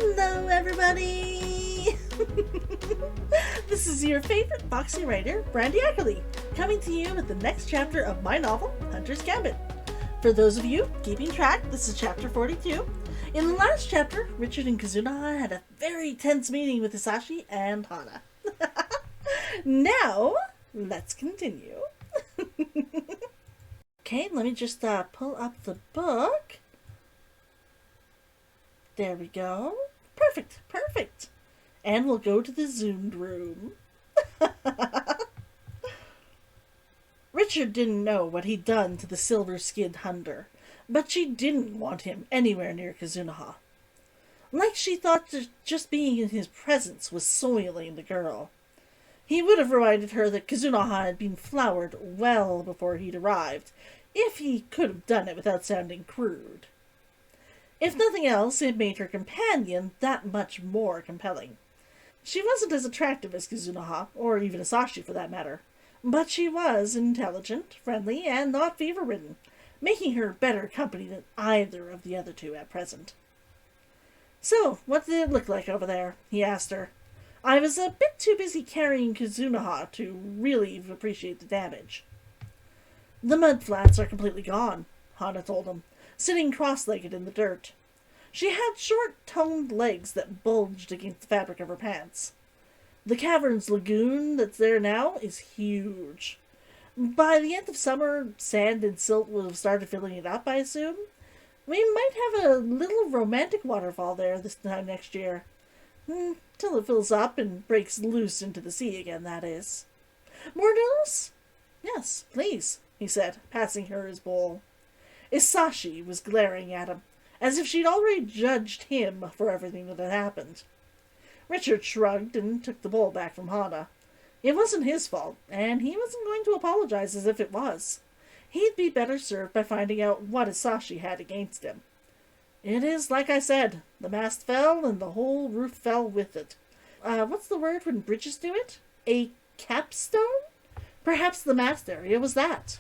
Hello, everybody! This is your favorite Foxywriter, Brandy Ackerley, coming to you with the next chapter of my novel, Hunter's Gambit. For those of you keeping track, this is chapter 42. In the last chapter, Richard and Kazuna had a very tense meeting with Hisashi and Hana. Now, let's continue. Okay, let me just pull up the book. There we go. Perfect. And we'll go to the zoomed room. Richard didn't know what he'd done to the silver-skinned hunter, but she didn't want him anywhere near Kazunaha. Like she thought that just being in his presence was soiling the girl. He would have reminded her that Kazunaha had been flowered well before he'd arrived, if he could have done it without sounding crude. If nothing else, it made her companion that much more compelling. She wasn't as attractive as Kazunaha, or even Hisashi for that matter, but she was intelligent, friendly, and not fever-ridden, making her better company than either of the other two at present. "So, what did it look like over there?" he asked her. "I was a bit too busy carrying Kazunaha to really appreciate the damage." "The mud flats are completely gone," Hana told him, sitting cross-legged in the dirt. She had short, toned legs that bulged against the fabric of her pants. "The cavern's lagoon that's there now is huge. By the end of summer, sand and silt will have started filling it up, I assume. We might have a little romantic waterfall there this time next year. Till it fills up and breaks loose into the sea again, that is." "More noodles?" "Yes, please," he said, passing her his bowl. Hisashi was glaring at him, as if she'd already judged him for everything that had happened. Richard shrugged and took the bowl back from Hana. It wasn't his fault, and he wasn't going to apologize as if it was. He'd be better served by finding out what Hisashi had against him. "It is like I said, the mast fell and the whole roof fell with it. What's the word when bridges do it? A capstone? Perhaps the mast area was that."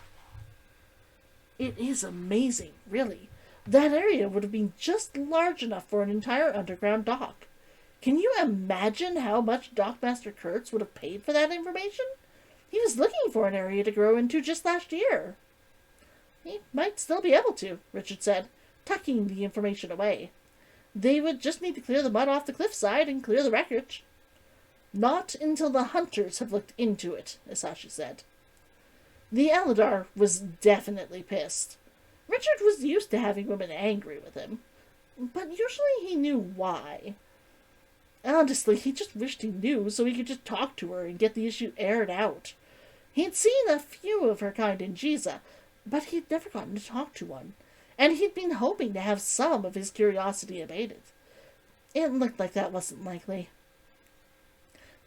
"It is amazing, really. That area would have been just large enough for an entire underground dock. Can you imagine how much Dockmaster Kurtz would have paid for that information? He was looking for an area to grow into just last year." "He might still be able to," Richard said, tucking the information away. "They would just need to clear the mud off the cliffside and clear the wreckage." "Not until the hunters have looked into it," Hisashi said. The Eladar was definitely pissed. Richard was used to having women angry with him, but usually he knew why. Honestly, he just wished he knew so he could just talk to her and get the issue aired out. He'd seen a few of her kind in Giza, but he'd never gotten to talk to one, and he'd been hoping to have some of his curiosity abated. It looked like that wasn't likely.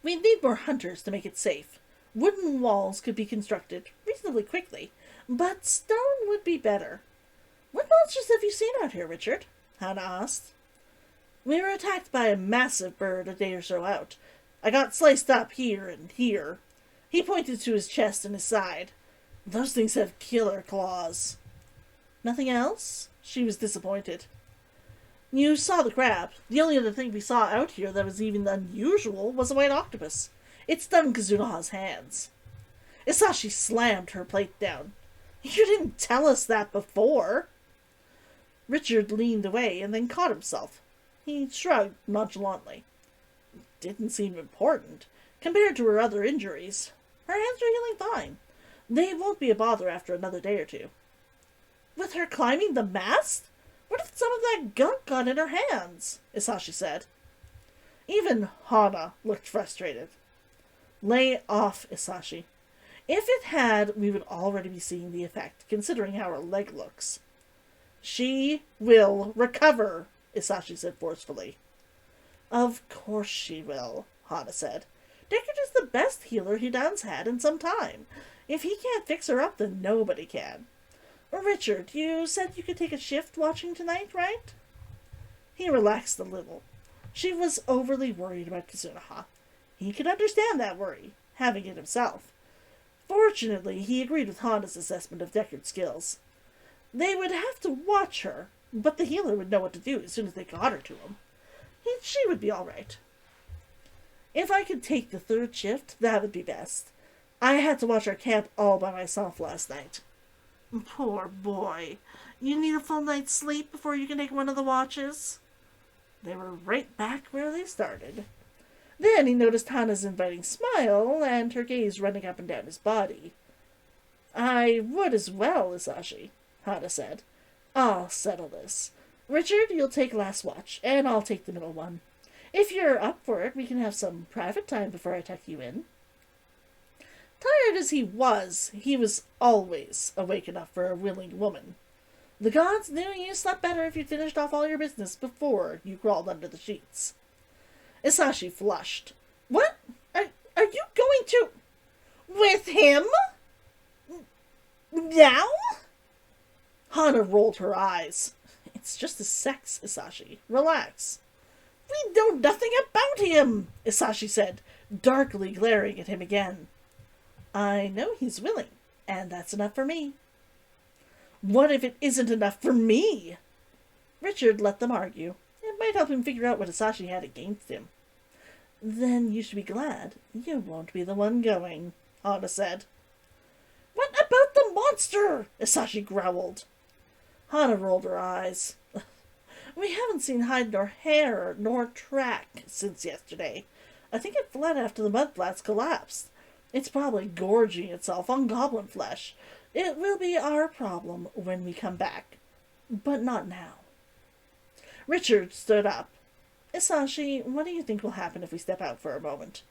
"We'd need more hunters to make it safe. Wooden walls could be constructed reasonably quickly, but stone would be better." "What monsters have you seen out here, Richard?" Hana asked. "We were attacked by a massive bird a day or so out. I got sliced up here and here." He pointed to his chest and his side. "Those things have killer claws." "Nothing else?" She was disappointed. "You saw the crab. The only other thing we saw out here that was even unusual was a white octopus. It stung Kazunaha's hands." Hisashi slammed her plate down. "You didn't tell us that before." Richard leaned away and then caught himself. He shrugged nonchalantly. "Didn't seem important, compared to her other injuries. Her hands are healing fine. They won't be a bother after another day or two." "With her climbing the mast? What if some of that gunk got in her hands?" Hisashi said. Even Hana looked frustrated. "Lay off, Hisashi. If it had, we would already be seeing the effect, considering how her leg looks." "She will recover," Hisashi said forcefully. "Of course she will," Hana said. "Deckard is the best healer Hidan's had in some time. If he can't fix her up, then nobody can. Richard, you said you could take a shift watching tonight, right?" He relaxed a little. She was overly worried about Kazunaha. He could understand that worry, having it himself. Fortunately, he agreed with Hana's assessment of Deckard's skills. They would have to watch her, but the healer would know what to do as soon as they got her to him. She would be all right. If I could take the third shift, that would be best. I had to watch our camp all by myself last night. Poor boy. You need a full night's sleep before you can take one of the watches? They were right back where they started. Then he noticed Hana's inviting smile and her gaze running up and down his body. I would as well, Isashi, Hana said. I'll settle this. Richard, you'll take last watch, and I'll take the middle one. If you're up for it, we can have some private time before I tuck you in. Tired as he was always awake enough for a willing woman. The gods knew you slept better if you'd finished off all your business before you crawled under the sheets. Isashi flushed. What? Are you going to... with him? Now? Hana rolled her eyes. It's just his sex, Isashi. Relax. We know nothing about him, Isashi said, darkly glaring at him again. I know he's willing, and that's enough for me. What if it isn't enough for me? Richard let them argue. It might help him figure out what Isashi had against him. Then you should be glad you won't be the one going, Hana said. What about the monster? Isashi growled. Hana rolled her eyes. We haven't seen hide nor hair nor track since yesterday. I think it fled after the mud flats collapsed. It's probably gorging itself on goblin flesh. It will be our problem when we come back. But not now. Richard stood up. Isashi, what do you think will happen if we step out for a moment?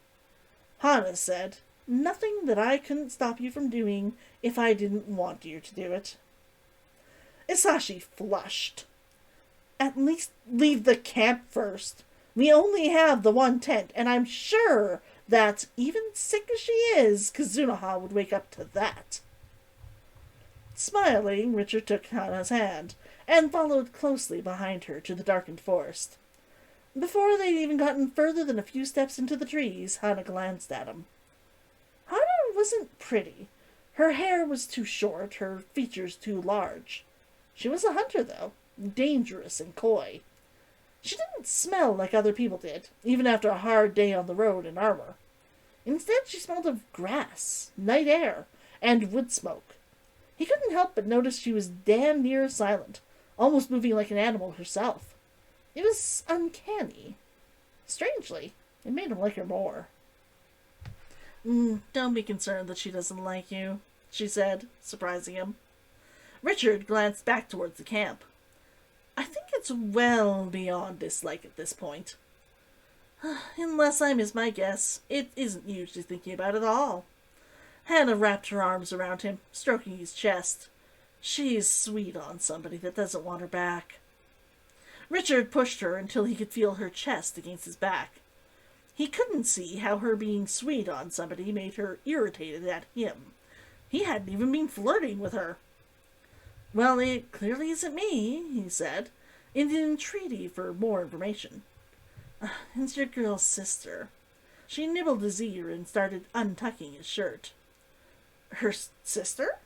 Hana said, Nothing that I couldn't stop you from doing if I didn't want you to do it. Isashi flushed. At least leave the camp first. We only have the one tent, and I'm sure that, even sick as she is, Kazunoha would wake up to that. Smiling, Richard took Hana's hand, and followed closely behind her to the darkened forest. Before they'd even gotten further than a few steps into the trees, Hana glanced at him. Hana wasn't pretty. Her hair was too short, her features too large. She was a hunter, though, dangerous and coy. She didn't smell like other people did, even after a hard day on the road in armor. Instead, she smelled of grass, night air, and wood smoke. He couldn't help but notice she was damn near silent, almost moving like an animal herself. It was uncanny. Strangely, it made him like her more. Don't be concerned that she doesn't like you, she said, surprising him. Richard glanced back towards the camp. I think it's well beyond dislike at this point. Unless I miss my guess, it isn't usually thinking about it all. Hana wrapped her arms around him, stroking his chest. She's sweet on somebody that doesn't want her back. Richard pushed her until he could feel her chest against his back. He couldn't see how her being sweet on somebody made her irritated at him. He hadn't even been flirting with her. Well, it clearly isn't me, he said, in an entreaty for more information. It's your girl's sister. She nibbled his ear and started untucking his shirt. Her sister?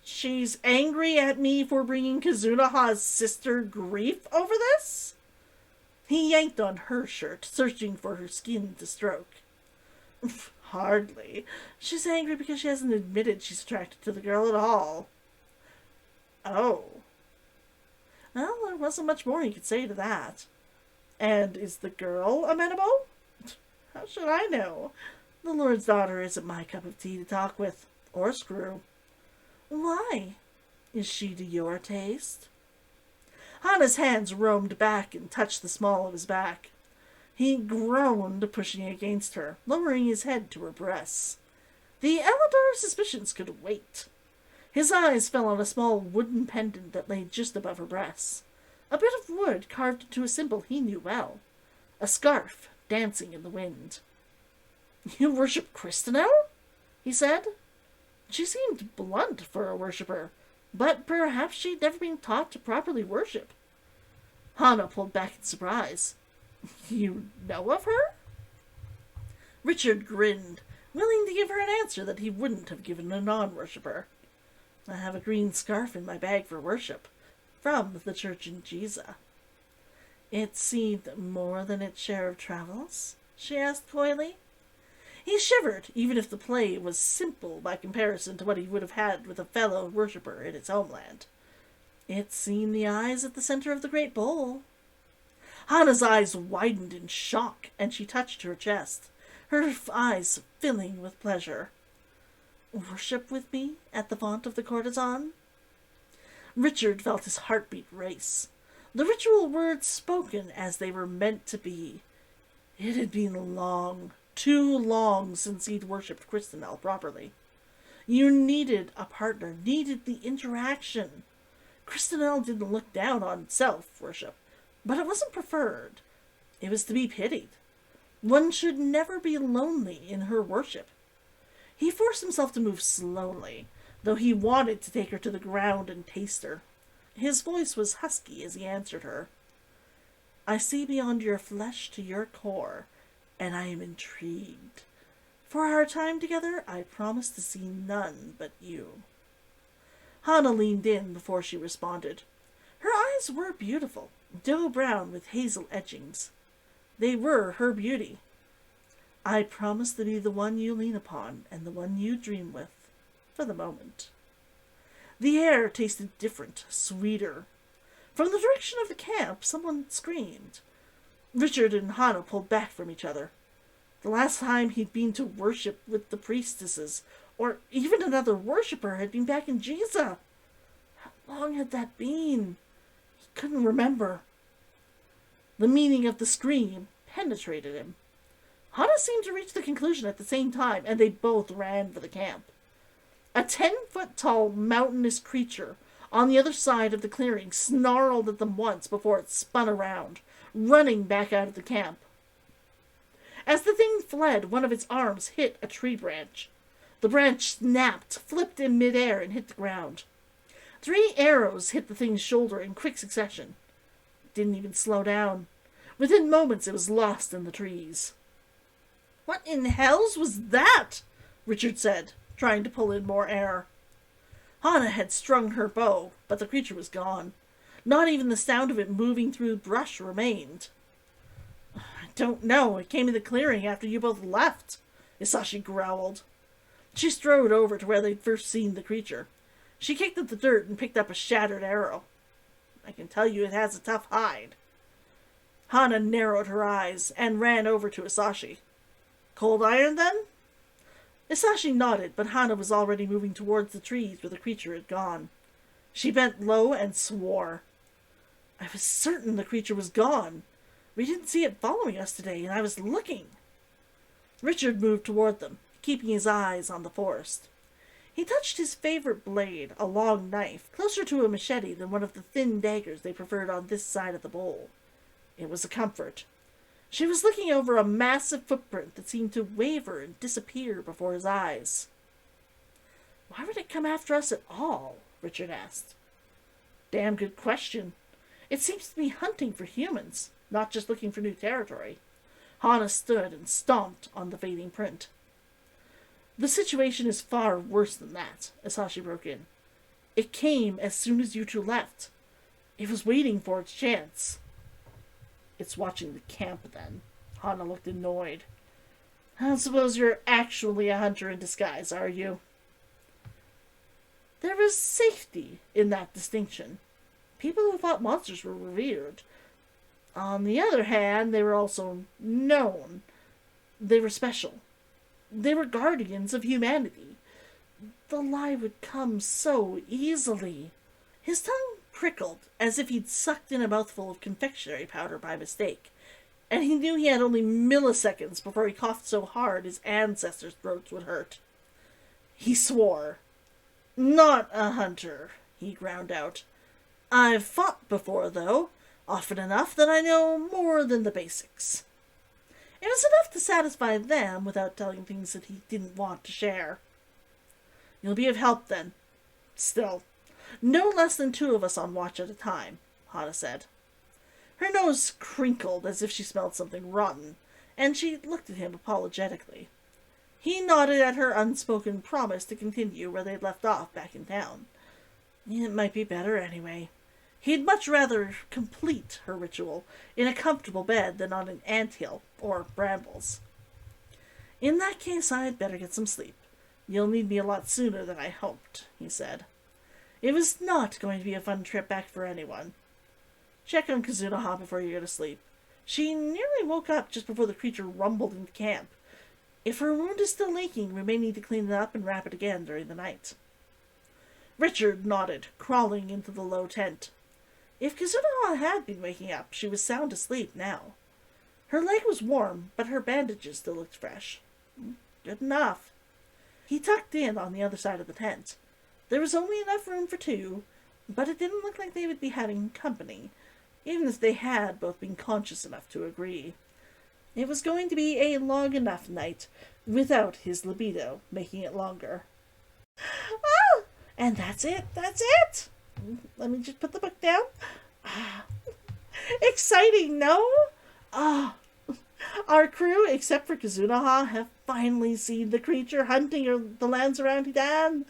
She's angry at me for bringing Kazunoha's sister grief over this? He yanked on her shirt, searching for her skin to stroke. Hardly. She's angry because she hasn't admitted she's attracted to the girl at all. Oh. Well, there wasn't much more he could say to that. And is the girl amenable? How should I know? The Lord's daughter isn't my cup of tea to talk with, or screw. Why? Is she to your taste? Hana's hands roamed back and touched the small of his back. He groaned, pushing against her, lowering his head to her breasts. The Elidor's suspicions could wait. His eyes fell on a small wooden pendant that lay just above her breasts. A bit of wood carved into a symbol he knew well. A scarf dancing in the wind. You worship Christinel? He said. She seemed blunt for a worshipper, but perhaps she'd never been taught to properly worship. Hana pulled back in surprise. You know of her? Richard grinned, willing to give her an answer that he wouldn't have given a non-worshipper. I have a green scarf in my bag for worship, from the church in Giza. It seemed more than its share of travels? She asked coyly. He shivered, even if the play was simple by comparison to what he would have had with a fellow worshipper in its homeland. It's seen the eyes at the center of the great bowl. Hana's eyes widened in shock, and she touched her chest, her eyes filling with pleasure. Worship with me at the font of the courtesan? Richard felt his heartbeat race. The ritual words spoken as they were meant to be. It had been long, too long since he'd worshipped Christinel properly. You needed a partner, needed the interaction. Christinel didn't look down on self-worship, but it wasn't preferred. It was to be pitied. One should never be lonely in her worship. He forced himself to move slowly, though he wanted to take her to the ground and taste her. His voice was husky as he answered her. I see beyond your flesh to your core, and I am intrigued. For our time together, I promise to see none but you. Hana leaned in before she responded. Her eyes were beautiful, dough-brown with hazel edgings. They were her beauty. I promise to be the one you lean upon and the one you dream with, for the moment. The air tasted different, sweeter. From the direction of the camp, someone screamed. Richard and Hana pulled back from each other. The last time he'd been to worship with the priestesses, or even another worshipper, had been back in Giza. How long had that been? He couldn't remember. The meaning of the scream penetrated him. Hana seemed to reach the conclusion at the same time, and they both ran for the camp. A 10-foot-tall mountainous creature on the other side of the clearing snarled at them once before it spun around, running back out of the camp. As the thing fled, one of its arms hit a tree branch. The branch snapped, flipped in midair, and hit the ground. 3 arrows hit the thing's shoulder in quick succession. It didn't even slow down. Within moments it was lost in the trees. What in hell's was that? Richard said, trying to pull in more air. Hana had strung her bow, but the creature was gone. Not even the sound of it moving through brush remained. I don't know. It came in the clearing after you both left, Isashi growled. She strode over to where they'd first seen the creature. She kicked at the dirt and picked up a shattered arrow. I can tell you it has a tough hide. Hana narrowed her eyes and ran over to Isashi. Cold iron, then? Isashi nodded, but Hana was already moving towards the trees where the creature had gone. She bent low and swore. I was certain the creature was gone. We didn't see it following us today, and I was looking. Richard moved toward them, keeping his eyes on the forest. He touched his favorite blade, a long knife, closer to a machete than one of the thin daggers they preferred on this side of the bowl. It was a comfort. She was looking over a massive footprint that seemed to waver and disappear before his eyes. Why would it come after us at all? Richard asked. Damn good question. It seems to be hunting for humans, not just looking for new territory. Hana stood and stomped on the fading print. The situation is far worse than that, Isashi broke in. It came as soon as you two left. It was waiting for its chance. It's watching the camp, then. Hana looked annoyed. I suppose you're actually a hunter in disguise, are you? There was safety in that distinction. People who fought monsters were revered. On the other hand, they were also known. They were special. They were guardians of humanity. The lie would come so easily. His tongue prickled, as if he'd sucked in a mouthful of confectionery powder by mistake, and he knew he had only milliseconds before he coughed so hard his ancestors' throats would hurt. He swore. Not a hunter, he ground out. I've fought before, though, often enough that I know more than the basics. It was enough to satisfy them without telling things that he didn't want to share. You'll be of help, then. Still, no less than 2 of us on watch at a time, Hana said. Her nose crinkled as if she smelled something rotten, and she looked at him apologetically. He nodded at her unspoken promise to continue where they'd left off back in town. It might be better anyway. He'd much rather complete her ritual in a comfortable bed than on an anthill or brambles. In that case, I'd better get some sleep. You'll need me a lot sooner than I hoped, he said. It was not going to be a fun trip back for anyone. Check on Kazunoha before you go to sleep. She nearly woke up just before the creature rumbled into camp. If her wound is still leaking, we may need to clean it up and wrap it again during the night. Richard nodded, crawling into the low tent. If Kazunoha had been waking up, she was sound asleep now. Her leg was warm, but her bandages still looked fresh. Good enough. He tucked in on the other side of the tent. There was only enough room for two, but it didn't look like they would be having company, even if they had both been conscious enough to agree. It was going to be a long enough night, without his libido making it longer. Ah! And that's it. Let me just put the book down. Exciting, no? Our crew, except for Kazunoha, have finally seen the creature hunting the lands around Hidan,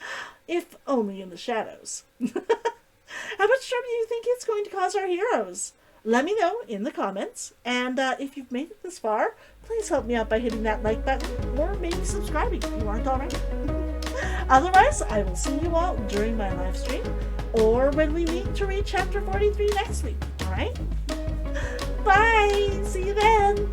if only in the shadows. How much trouble do you think it's going to cause our heroes? Let me know in the comments, and if you've made it this far, please help me out by hitting that like button, or maybe subscribing if you aren't already. Otherwise, I will see you all during my live stream, or when we meet to read chapter 43 next week, alright? Bye! See you then!